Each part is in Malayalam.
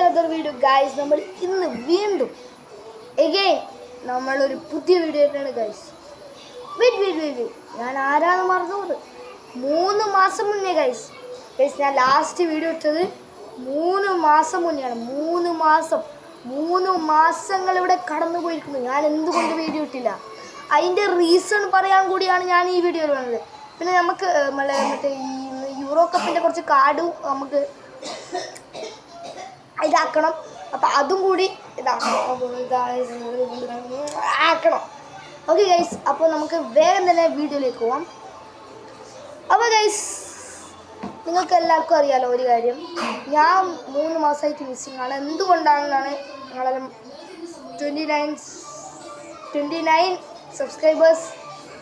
another video guys. നമ്മൾ ഇന്ന് വീണ്ടും again നമ്മളൊരു പുതിയ വീഡിയോ ആയിട്ടാണ് guys. Wait. ഞാൻ ആരാന്ന് മറന്നുപോയി. 3 മാസം മുന്നേ guys. ഞാൻ ലാസ്റ്റ് വീഡിയോ ഇട്ടത് 3 മാസം മുന്നെയാണ്. 3 മാസങ്ങൾ ഇവിടെ കടന്നു പോയിരിക്കുന്നു. ഞാൻ എന്തുകൊണ്ട് വീഡിയോ ഇട്ടില്ല? അതിൻ്റെ റീസൺ പറയാൻ കൂടിയാണ് ഞാൻ ഈ വീഡിയോയിൽ വന്നത്. പിന്നെ നമുക്ക് മറ്റേ ഈ യൂറോ കപ്പിൻ്റെ കുറച്ച് കാർഡ് നമുക്ക് ഇതാക്കണം. അപ്പം അതും കൂടി ആക്കണം. ഓക്കെ ഗൈസ്, അപ്പോൾ നമുക്ക് വേഗം തന്നെ വീഡിയോയിലേക്ക് പോവാം. അപ്പോൾ ഗൈസ്, നിങ്ങൾക്ക് എല്ലാവർക്കും അറിയാലോ ഒരു കാര്യം, ഞാൻ 3 മാസമായിട്ട് മിസ്സിങ് ആണ്. എന്തുകൊണ്ടാണെന്നാണ് നിങ്ങളെല്ലാം 29 സബ്സ്ക്രൈബേഴ്സ്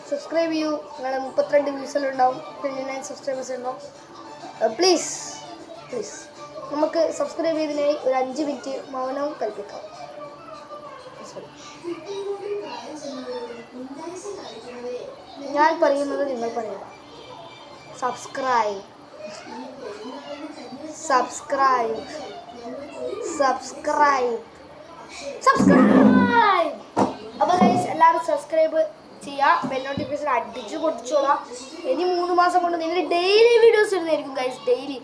സബ്സ്ക്രൈബ് ചെയ്യൂ. നിങ്ങളെ 32 വ്യൂസിലുണ്ടാവും, 29 സബ്സ്ക്രൈബേഴ്സ് ഉണ്ടാവും. പ്ലീസ് നമുക്ക് സബ്സ്ക്രൈബ് ചെയ്തതിനായി ഒരു 5 മിനിറ്റ് മൗനവും കൽപ്പിക്കാം. ഞാൻ പറയുന്നത് നിങ്ങൾ പറയുക. സബ്സ്ക്രൈബ്. അപ്പോൾ ഗൈസ്, എല്ലാവരും സബ്സ്ക്രൈബ് ചെയ്യുക, ബെൽ നോട്ടിഫിക്കേഷൻ അടിച്ച് പൊട്ടിച്ചോളാം. ഇനി 3 മാസം കൊണ്ട് നിങ്ങൾ ഡെയിലി വീഡിയോസ് ഇടുന്നതായിരിക്കും ഗൈസ്. ഡെയിലി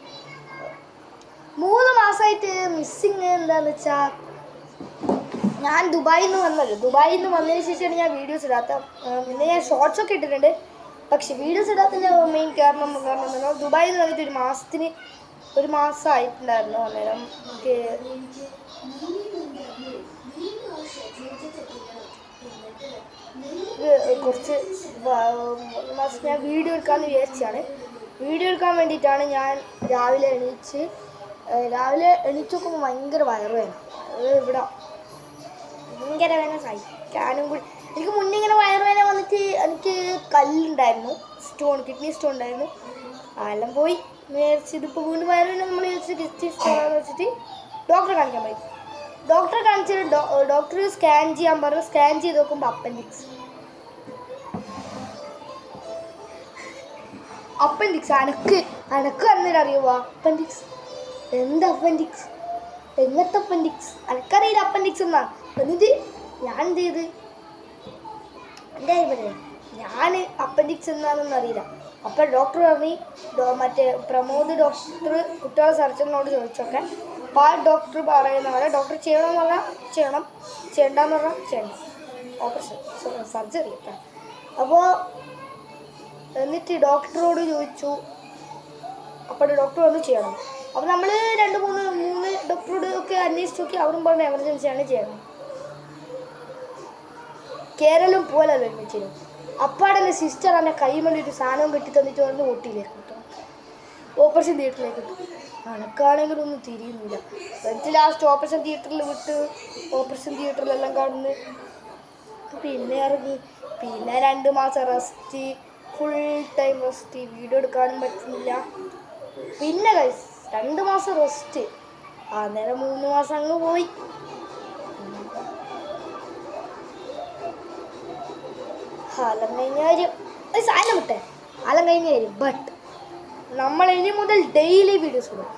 3 മാസമായിട്ട് മിസ്സിങ് എന്താണെന്ന് വെച്ചാൽ, ഞാൻ ദുബായിൽ നിന്ന് വന്നതിന് ശേഷമാണ് ഞാൻ വീഡിയോസ് ഇടാത്ത. പിന്നെ ഞാൻ ഷോർട്സ് ഒക്കെ ഇട്ടിട്ടുണ്ട്, പക്ഷെ വീഡിയോസ് ഇടാത്തതിൻ്റെ മെയിൻ കാരണം ദുബായിൽ നിന്ന് വന്നിട്ട് ഒരു മാസമായിട്ടുണ്ടായിരുന്നു. അന്നേരം കുറച്ച് മാസം ഞാൻ വീഡിയോ എടുക്കാമെന്ന് വിചാരിച്ചാണ്. വീഡിയോ എടുക്കാൻ വേണ്ടിയിട്ടാണ് ഞാൻ രാവിലെ എണീച്ച് നോക്കുമ്പോൾ ഭയങ്കര വയറുവേദന. ഇവിടെ ഭയങ്കര വേദന സഹിക്കാനും കൂടി. എനിക്ക് മുന്നേ ഇങ്ങനെ വയറുവേദന വന്നിട്ട് എനിക്ക് കല്ലുണ്ടായിരുന്നു, കിഡ്നി സ്റ്റോൺ ഉണ്ടായിരുന്നു. അതെല്ലാം പോയി. വിചാരിച്ച് ഇതിപ്പോൾ വീണ്ടും വയറുവേദന നമ്മൾ വിചാരിച്ച് കിഡ്നി സ്റ്റോണാന്ന് വെച്ചിട്ട് ഡോക്ടറെ കാണിക്കാൻ പോയി. ഡോക്ടറെ കാണിച്ചിട്ട് ഡോക്ടർ സ്കാൻ ചെയ്യാൻ പറഞ്ഞു. സ്കാൻ ചെയ്ത് നോക്കുമ്പോൾ അപ്പൻഡിക്സ് അനക്ക് അന്നേരം അറിയുമോ അപ്പൻഡിക്സ്? എന്താ അപ്പൻഡിക്സ്? എങ്ങനത്തെ അപ്പൻഡിക്സ്? അനക്കറിയില്ല അപ്പൻഡിക്സ് എന്നാ. എന്നിട്ട് ഞാൻ എന്ത് ചെയ്ത്, എൻ്റെ കാര്യം പറയാം, ഞാൻ അപ്പൻഡിക്സ് എന്താണെന്നൊന്നും അറിയില്ല. അപ്പം ഡോക്ടർ പറഞ്ഞു, മറ്റേ പ്രമോദ് ഡോക്ടർ കുട്ടികളെ സർജനോട് ചോദിച്ചൊക്കെ. അപ്പോൾ ആ ഡോക്ടർ പറയുന്ന പോലെ ഡോക്ടർ ചെയ്യണമെന്ന് പറഞ്ഞാൽ ചെയ്യണം, ചെയ്യണ്ടെന്ന് പറഞ്ഞാൽ ചെയ്യണം. ഓപ്പറേഷൻ സർജറി ഒക്കെ. അപ്പോൾ എന്നിട്ട് ഡോക്ടറോട് ചോദിച്ചു. അപ്പോൾ ഡോക്ടർ വന്ന് ചെയ്യണം. അപ്പോൾ നമ്മൾ 2-3 ഡോക്ടറോട് ഒക്കെ അന്വേഷിച്ച് നോക്കി. അവരും പറഞ്ഞ എമർജൻസിയാണ് ചെയ്യണം. കേരളം പോലല്ലോ ഒരുമിച്ചിരും. അപ്പാടെ സിസ്റ്റർ എന്നെ കൈ വേണ്ടി ഒരു സാധനവും കെട്ടി തന്നിട്ട് പറഞ്ഞ് ഓട്ടിയിലേക്ക് കിട്ടും, ഓപ്പറേഷൻ തിയേറ്ററിലേക്ക് കിട്ടും. അനക്കാണെങ്കിലും ഒന്നും തിരിയുന്നില്ല. എന്നിട്ട് ലാസ്റ്റ് ഓപ്പറേഷൻ തിയേറ്ററിൽ വിട്ട് ഓപ്പറേഷൻ തിയേറ്ററിലെല്ലാം കാണുന്നു. പിന്നെ ഇറങ്ങി. പിന്നെ 2 മാസം rest, full time rest. Video എടുക്കാനും പറ്റുന്നില്ല. പിന്നെ ഗൈസ് 2 മാസം റെസ്റ്റ്. അന്നേരം 3 മാസം അങ്ങ് പോയി. അലം കഴിഞ്ഞ കാര്യം ബട്ട് നമ്മൾ ഇനി മുതൽ ഡെയിലി വീഡിയോസ് ഇടും.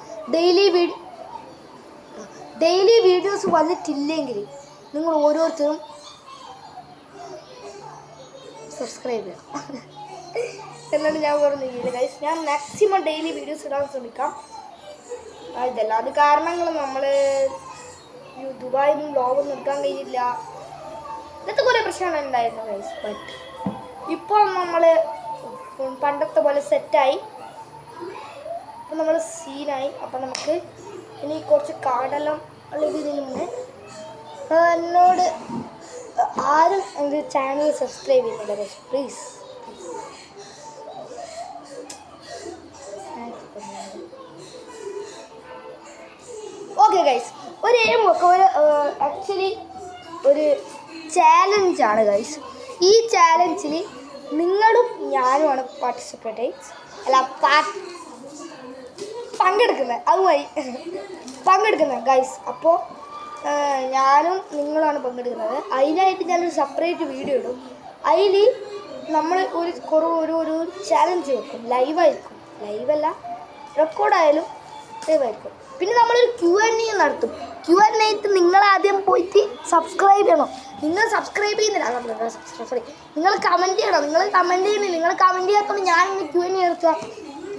ഡെയിലി വീഡിയോസ് വന്നിട്ടില്ലെങ്കിൽ നിങ്ങൾ ഓരോരുത്തരും സബ്സ്ക്രൈബ് ചെയ്യണം എന്നാണ് ഞാൻ പറഞ്ഞിരിക്കുന്നത് ഗൈസ്. ഞാൻ മാക്സിമം ഡെയിലി വീഡിയോസ് ഇടാൻ ശ്രമിക്കാം. ഇതെല്ലാം അത് കാരണങ്ങൾ നമ്മൾ ദുബായിൽ നിന്നും വ്ളോഗൊന്നും എടുക്കാൻ കഴിയില്ല. ഇന്നത്തെ കുറേ പ്രശ്നങ്ങൾ ഉണ്ടായിരുന്നു ഗൈസ്. ബട്ട് ഇപ്പോൾ നമ്മൾ പണ്ടത്തെ പോലെ സെറ്റായി. ഇപ്പം നമ്മൾ സീനായി. അപ്പം നമുക്ക് ഇനി കുറച്ച് കാർഡെല്ലാം ഇതിന് മുന്നേ എന്നോട് ആരും എൻ്റെ ചാനൽ സബ്സ്ക്രൈബ് ചെയ്യുന്നില്ല guys. Please. Okay guys, actually ഒരു ചാലഞ്ചാണ് ഗൈസ്. ഈ ചാലഞ്ചിൽ നിങ്ങളും ഞാനുമാണ് പങ്കെടുക്കുന്നത് ഗൈസ്. അപ്പോൾ ഞാനും നിങ്ങളാണ് പങ്കെടുക്കുന്നത്. അതിനായിട്ട് ഞാനൊരു സെപ്പറേറ്റ് വീഡിയോ ഇടും. അതിൽ നമ്മൾ ഒരു ചാലഞ്ച് വെക്കും. ലൈവായിരിക്കും, ലൈവല്ല റെക്കോർഡായാലും ലൈവായിരിക്കും. പിന്നെ നമ്മളൊരു Q&A നടത്തും. Q&A നിങ്ങളാദ്യം പോയിട്ട് സബ്സ്ക്രൈബ് ചെയ്യണം. നിങ്ങൾ സബ്സ്ക്രൈബ് ചെയ്യുന്നില്ല, സോറി, നിങ്ങൾ കമൻറ്റ് ചെയ്യണം. നിങ്ങൾ കമൻറ്റ് ചെയ്യുന്നില്ല. നിങ്ങൾ കമൻറ്റ് ചെയ്യാത്തതുകൊണ്ട് ഞാനിന്ന് Q&A നടത്തുക.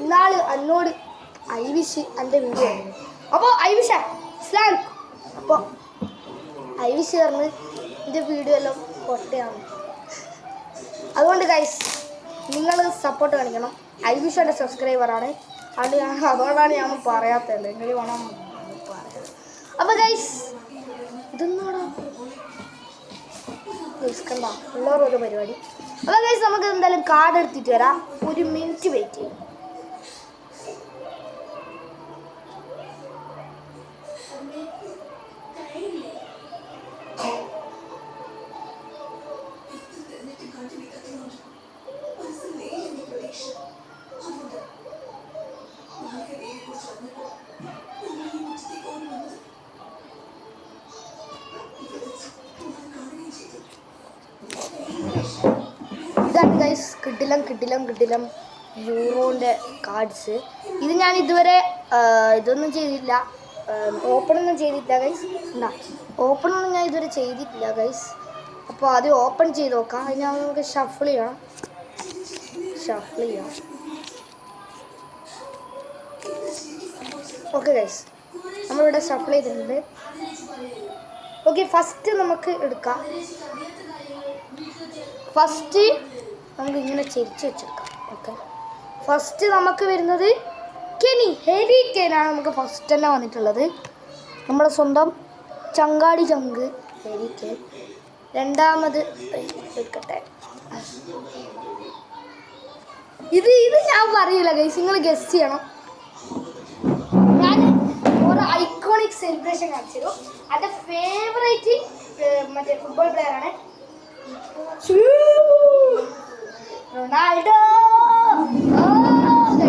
ഇന്നാൾ എന്നോട് ഐവിഷ് എൻ്റെ വീഡിയോ ആണ്. അപ്പോൾ ഐവിഷ ഇസ്ലാം, അപ്പോൾ ഐവിഷ് പറഞ്ഞ് എൻ്റെ വീഡിയോ എല്ലാം പൊട്ടയാണ്. അതുകൊണ്ട് ഗൈസ് നിങ്ങൾ സപ്പോർട്ട് കാണിക്കണം. ഐവിഷ് എൻ്റെ സബ്സ്ക്രൈബറാണ്. അതുകൊണ്ടാണ് ഞാൻ പറയാത്തത്. എങ്ങനെ വേണം പറയാം. അപ്പോൾ ഗൈസ് ഇതൊന്നാണോ ഗൈസ് കണ്ട എല്ലാവരും ഒരു പരിപാടി. അപ്പോൾ ഗൈസ് നമുക്ക് എന്തായാലും കാർഡ് എടുത്തിട്ട് വരാം. 1 മിനിറ്റ് വെയിറ്റ് ചെയ്യും. ഇതാണ് ഗൈസ് കിടിലം യൂറോൻ്റെ കാർഡ്സ്. ഇത് ഞാൻ ഇതുവരെ ഇതൊന്നും ചെയ്തില്ല, ഓപ്പണൊന്നും ചെയ്തിട്ടില്ല ഗൈസ്. എന്താ ഓപ്പണൊന്നും ഞാൻ ഇതുവരെ ചെയ്തിട്ടില്ല ഗൈസ്. അപ്പോൾ ആദ്യം ഓപ്പൺ ചെയ്ത് നോക്കാം. അതിന് നമുക്ക് ഷഫിൾ ചെയ്യാം. ഓക്കെ ഗൈസ്, നമ്മളിവിടെ ഷഫിൾ ചെയ്തിട്ടുണ്ട്. ഓക്കെ, ഫസ്റ്റ് നമുക്ക് എടുക്കാം. ഫസ്റ്റ് നമുക്ക് ഇങ്ങനെ ചെരിച്ച് വെച്ചെടുക്കാം. ഓക്കെ, ഫസ്റ്റ് നമുക്ക് വരുന്നത് ഹാരി കെയ്നാണ്. നമുക്ക് ഫസ്റ്റ് തന്നെ വന്നിട്ടുള്ളത് നമ്മുടെ സ്വന്തം ചങ്കാടി ചങ്ക് ഹാരി കെയ്ൻ. രണ്ടാമത് എടുക്കട്ടെ, ഇത് ഞാൻ പറയില്ല ഗൈസ്, നിങ്ങൾ ഗസ് ചെയ്യണം. ഞാൻ ഒരു ഐക്കോണിക് സെലിബ്രേഷൻ കാണിച്ചു. എൻ്റെ ഫേവറേറ്റ് മറ്റേ ഫുട്ബോൾ പ്ലെയറാണ് റൊണാൾഡോ.